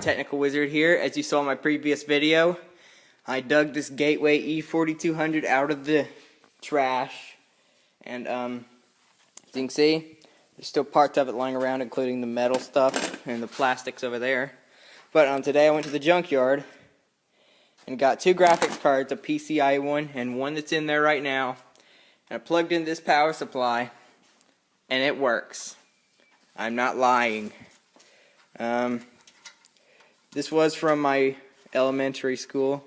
Technical Wizard here. As you saw in my previous video, I dug this Gateway E4200 out of the trash, and as you can see, there's still parts of it lying around, including the metal stuff and the plastics over there. But today I went to the junkyard and got two graphics cards, a PCI one and one that's in there right now, and I plugged in this power supply, and it works. I'm not lying. This was from my elementary school,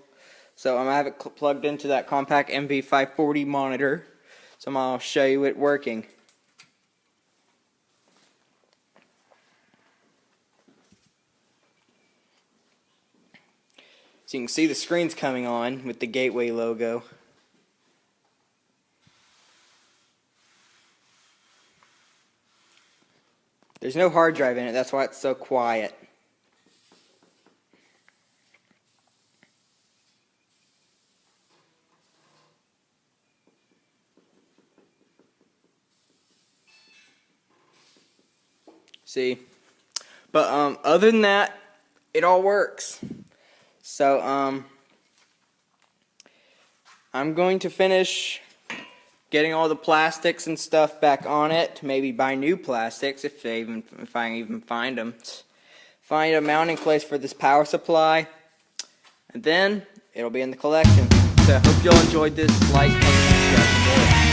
so I'm going to have it plugged into that compact MB540 monitor, so I'm going to show you it working. So you can see the screen's coming on with the Gateway logo. There's no hard drive in it, that's why it's so quiet. See? But other than that, it all works. So I'm going to finish getting all the plastics and stuff back on it. Maybe buy new plastics if I even find them. Find a mounting place for this power supply, and then it'll be in the collection. So I hope you all enjoyed this. Like, comment, subscribe, and